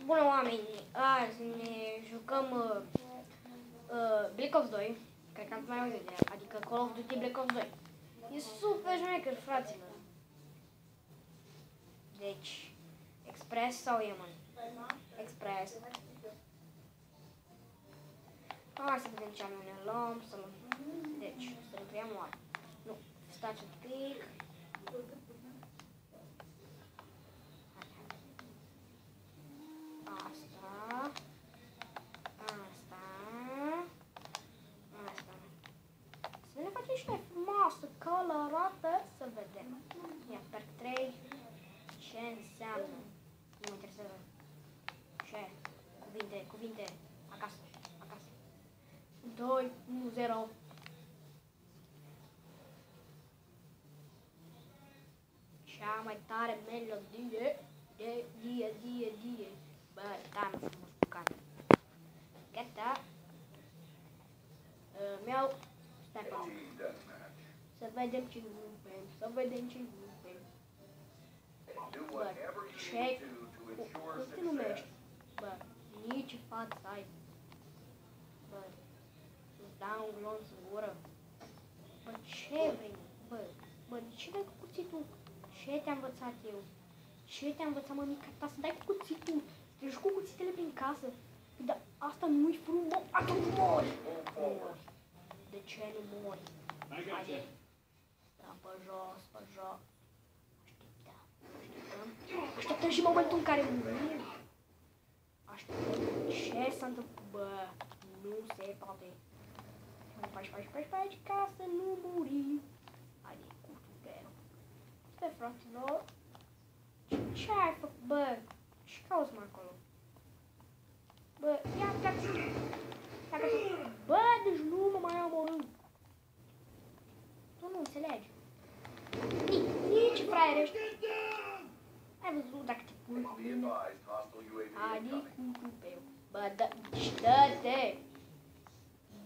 Bună oameni, azi ne jucăm Black Ops 2, cred că am mai auzit de ea, adică Call of Duty Black Ops 2. E super șmecher, fraților. Deci, Express sau Yemen? Express. Hai să vedem ce anume ne luăm, să luăm. Deci, să ne luăm oare. Nu, stați un pic. Să ne facem și mai frumoasă, colorată, să vedem. Ia, perc 3. Ce înseamnă? Nu mă interesează. Ce? Cuvinte. Acasă. 2, 1, 0. Cea mai tare melodie. Die. Bă, da, mă frumos cu care. Gata. Mi-au... Stai pe mine. Să vedem ce rupem. Bă, ce... Cum te numești? Bă, nici față ai. Bă, îți dau un glonț în gură. Bă, ce vrei? Bă, de ce dai cu cuțitul? Ce te-am învățat eu? Ce te-am învățat, mămica ta, să dai cu cuțitul? Să te joci cu cuțitele prin casă? Dar asta nu-i frumos, atunci mori! De ce nu mori? Haide! Da, pe jos. Așteptăm și momentul în care murim. Așteptăm. Ce s-a întâmplat? Bă, nu se poate. Faci ca să nu murim. Haide, cu tuperul. Stai, fraților. Ce ai făcut? Bă, ce cauți-mă acolo? Bă, ia pleacă. Bă, deci nu mă mai omorât. Tu nu înțelegi. Nici fraiere ești. Ai văzut dacă te pui cu mine? Haide cu tupeu. Bă, dă-te.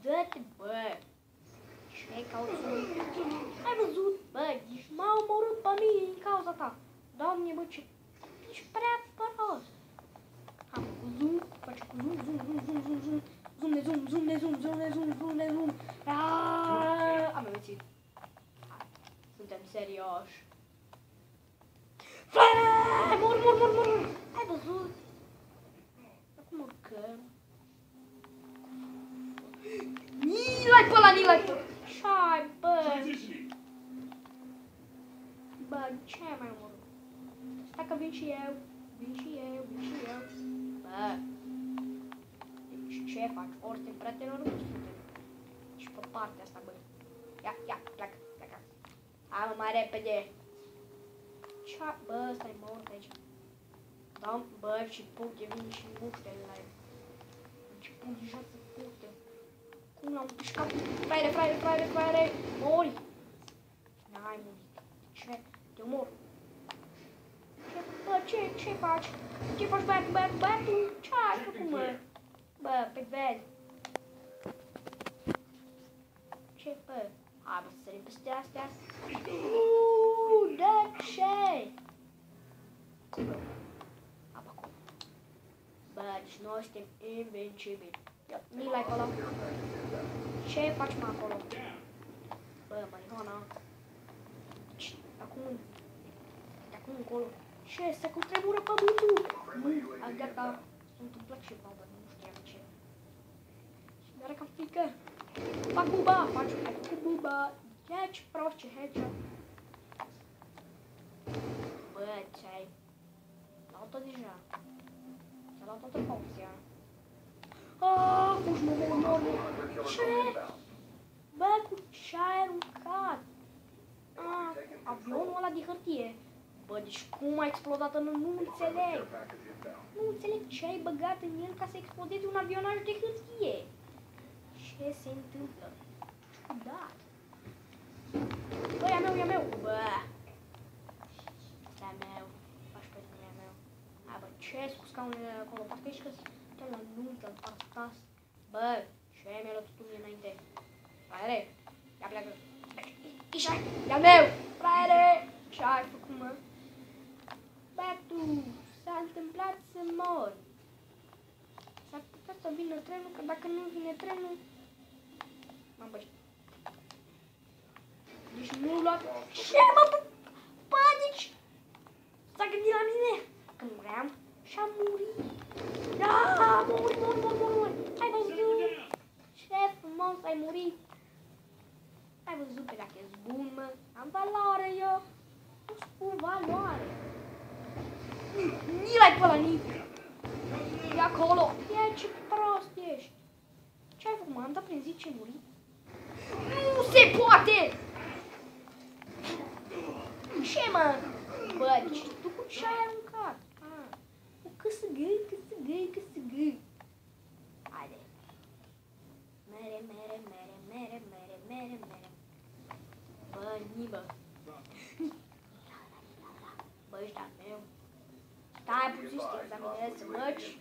Dă-te, bă. Ce cauți? Ai văzut? Bă, deci m-a omorât pe mine din cauza ta. Doamne, bă, ce... Ești prea păros. Am cu zoom, faci cu zoom. Zoom. Am învățit. Suntem serioși. Mor. Ai văzut? Acum urcăm. Ni-l-ai pe ăla. Ce-ai, bă? Bă, ce ai mai omorât? Stai că vin și eu. Bă. Deci ce faci? Ori suntem prieteni, ori nu suntem. Și pe partea asta, bă. Ia, pleacă. Hai, mă, mai repede. Ce-a... Bă, stai mort aici. Da, bă, și pute, vin și muștele la el. Ce pun deja să pute. Cum l-am pișcat? Fraiere. Mori. N-ai murit. Ce? Te omor. Bă, ce faci? Ce faci, băiatul? Ce ai făcut, mă? Bă, pe vezi. Ce, bă? Hai, bă, să sărim peste astea. De ce? Acolo. Bă, deci noi suntem invincibili. Ni-l ai acolo. Ce faci, mă, acolo? Bă, marihuana. Acum încolo. Ce? Se cutremură pământul! Nu, gata. S-a întâmplat ceva, bă, nu știam ce. Și mi-are cam frică. Fac buba. Ia ce prost, ce headshot. Bă, ce-ai? L-au tot deja. S-a luat toată funcția. Fugi, mă. Ce? Bă, cu ce ai aruncat? Avionul ăla de hârtie. Bă, deci cum a explodat în... Nu înțeleg. Nu înțeleg ce ai băgat în el ca să explodeze un avionaj de hârtie. Ce se întâmplă? Ciudat. Bă, e a meu. Bă. Asta e a meu. Faci pe tine a meu. Hai, bă, ce-s cu scaunele acolo? Parcă ești că la nuntă, pastas. Bă, ce mi-a luat tu mie înainte? Fraiere, ia pleacă. Ișa, e a meu. Fraiere, ce ai făcut, mă? Bă, tu, s-a întâmplat să mor. vină trenul, că dacă nu vine trenul... Mă băi. Deci nu lua... Ce mă? Bă, deci... S-a gândit la mine când vreau și-a murit. Da, mori. Ai văzut? Ce frumos ai murit. Ai văzut pe dacă ești bun, mă. Am valoare eu. Nu spun valoare. Ni-l-ai pe ăla, E acolo. E ce prost ești. Ce ai făcut, mă? Am dat prin zi ce muri? Nu se poate! Ce, mă? Bă, deci tu cu ce ai aruncat? Cu câsăgăi. Haide. Mere. Bă, nibă. Bă, ăștia meu. Stai puțin să te examinez, măci.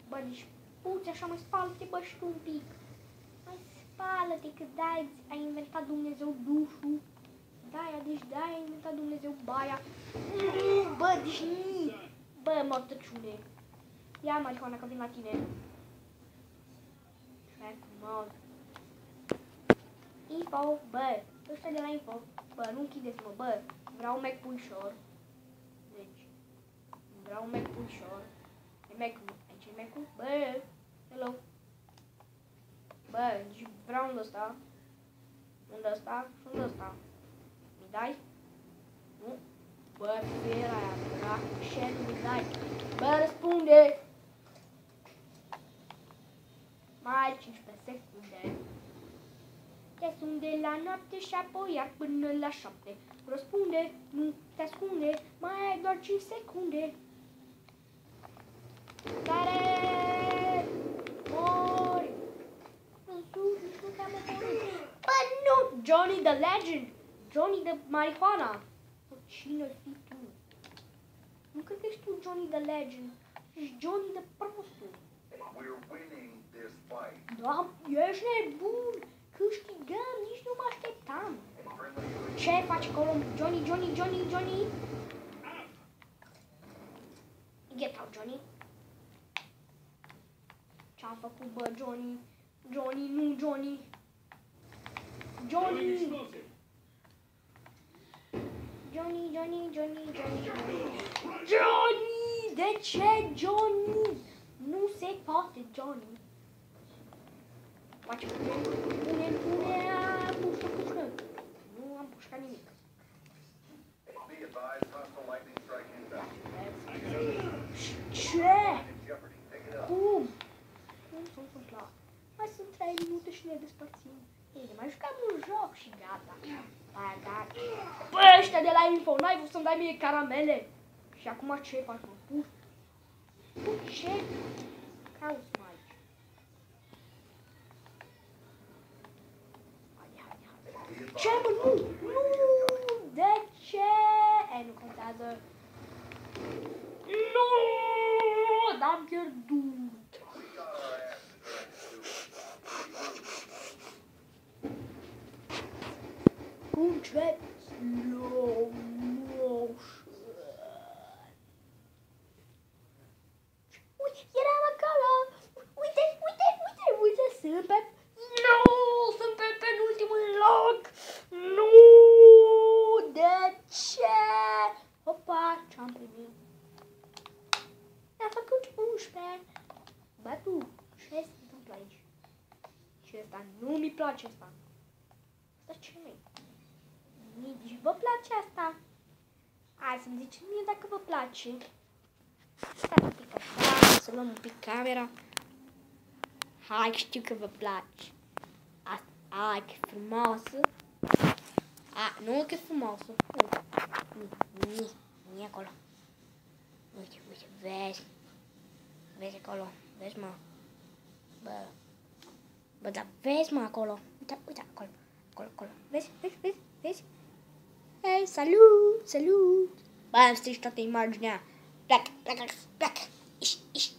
Bă, deci puți așa, mai spală-te, bă, și tu un pic. Mai spală-te, că de-aia a inventat Dumnezeu dușul. De-aia a inventat Dumnezeu baia. Bă, deci bă, mortăciune. Ia marihuana, că vin la tine. Ce frumos. Info, bă, ăștia de la info. Bă, nu închideți-mă, bă, vreau un Mac puișor. Deci, vreau un Mac puișor. E Mac-ul, aici e Mac-ul, bă, hello. Bă, deci vreau un ăsta. Un ăsta și un ăsta. Mi dai? Nu? Bă, fiera aia, da? Ce nu mi dai? Bă, răspunde! Mai 15 secunde. Te sun de la noapte și apoi iar până la 7. Răspunde, nu te ascunde, mai ai doar 5 secunde. Care mori. Nu te-am omorât. Bă, nu! Johnny the Legend! Johnny the Marihuana! Cine-o fi tu? Nu cred că ești tu Johnny the Legend. Ești Johnny the Prostul. Da, ești nebun! Câștigăm, nici nu mă așteptam. Ce faci acolo? Johnny? Get out, Johnny. Ce-am făcut, bă, Johnny? Nu, Johnny! Johnny, de ce, Johnny? Nu se poate, Johnny. Face pune, pușcă. Nu am pușcat nimic. Ce? Cum s-a întâmplat? Mai sunt 3 minute și ne despărțim. Bine, mai jucam un joc și gata. Aia, gata. Bă, ăștia de la info, n-ai vrut să-mi dai mie caramele? Și acum ce faci, mă? Tu ce? Cauți mai aici. Haide. Ce, mă? Nu! De ce? Nu contează. Nu! Dar am pierdut. Încet, slow motion. Uite, eram acolo. Uite, sunt pe... Nu, sunt pe penultimul loc. Nu, de ce? Opa, ce-am primit? Mi-a făcut 11. Bă, tu, ce se întâmplă aici? Ce ăsta? Nu mi place asta. Asta ce e? Nici vă place asta? Hai să-mi ziceți mie dacă vă place. Stai un pic așa, să luăm un pic camera. Hai, știu că vă place. Hai, că frumoasă. Nu că frumoasă. Nu acolo. Uite, vezi. Vezi acolo. Vezi, mă. Bă, dar vezi, mă, acolo. Uite, acolo. Vezi? Hei, salut! Bă, am strici toată imaginea. Pleacă. Iși.